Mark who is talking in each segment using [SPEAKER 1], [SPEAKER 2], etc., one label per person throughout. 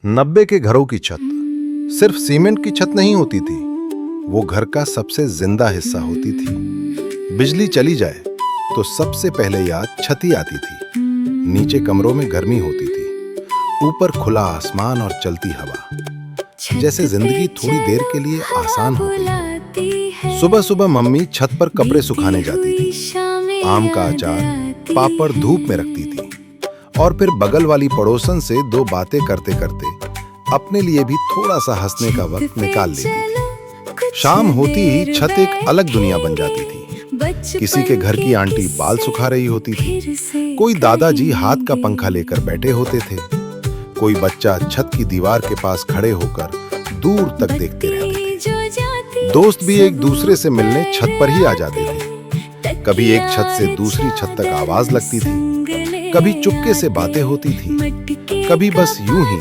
[SPEAKER 1] 90 के घरों की छत सिर्फ सीमेंट की छत नहीं होती थी, वो घर का सबसे जिंदा हिस्सा होती थी। बिजली चली जाए तो सबसे पहले याद छत ही आती थी। नीचे कमरों में गर्मी होती थी, ऊपर खुला आसमान और चलती हवा, जैसे जिंदगी थोड़ी देर के लिए आसान हो गई। सुबह सुबह मम्मी छत पर कपड़े सुखाने जाती थी, आम का अचार पापड़ धूप में रखती थी और फिर बगल वाली पड़ोसन से दो बातें करते करते अपने लिए भी थोड़ा सा हंसने का वक्त निकाल लेती थी। शाम होती ही छत एक अलग दुनिया बन जाती थी। किसी के घर की आंटी बाल सुखा रही होती थी, कोई दादाजी हाथ का पंखा लेकर बैठे होते थे, कोई बच्चा छत की दीवार के पास खड़े होकर दूर तक देखते रहते थे। दोस्त भी एक दूसरे से मिलने छत पर ही आ जाते थे। कभी एक छत से दूसरी छत तक आवाज लगती थी, कभी चुपके से बातें होती थी, कभी बस यूं ही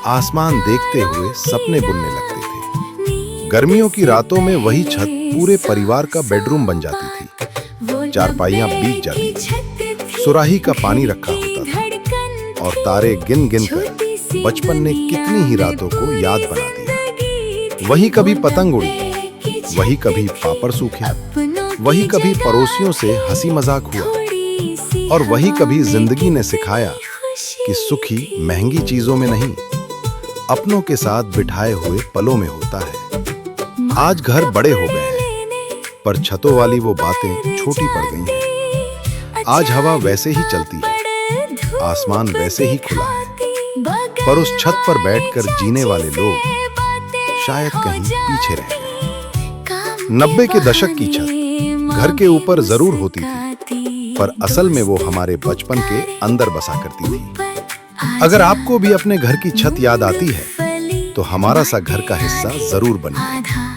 [SPEAKER 1] आसमान देखते हुए सपने बुनने लगते थे। गर्मियों की रातों में वही छत पूरे परिवार का बेडरूम बन जाती थी। चारपाइयां बीत जाती थी, सुराही का पानी रखा होता था और तारे गिन गिन कर बचपन ने कितनी ही रातों को याद बना दिया। वही कभी पतंग उड़ी, वही कभी पापड़ सूखे, वही कभी पड़ोसियों से हंसी मजाक हुआ और वही कभी जिंदगी ने सिखाया कि सुखी महंगी चीजों में नहीं, अपनों के साथ बिठाए हुए पलों में होता है। आज घर बड़े हो गए हैं, पर छतों वाली वो बातें छोटी पड़ गई हैं। आज हवा वैसे ही चलती है, आसमान वैसे ही खुला है, पर उस छत पर बैठकर जीने वाले लोग शायद कहीं पीछे रह गए। 90 के दशक की छत घर के ऊपर जरूर होती थी, पर असल में वो हमारे बचपन के अंदर बसा करती थी। अगर आपको भी अपने घर की छत याद आती है, तो हमारा सा घर का हिस्सा जरूर बनिए।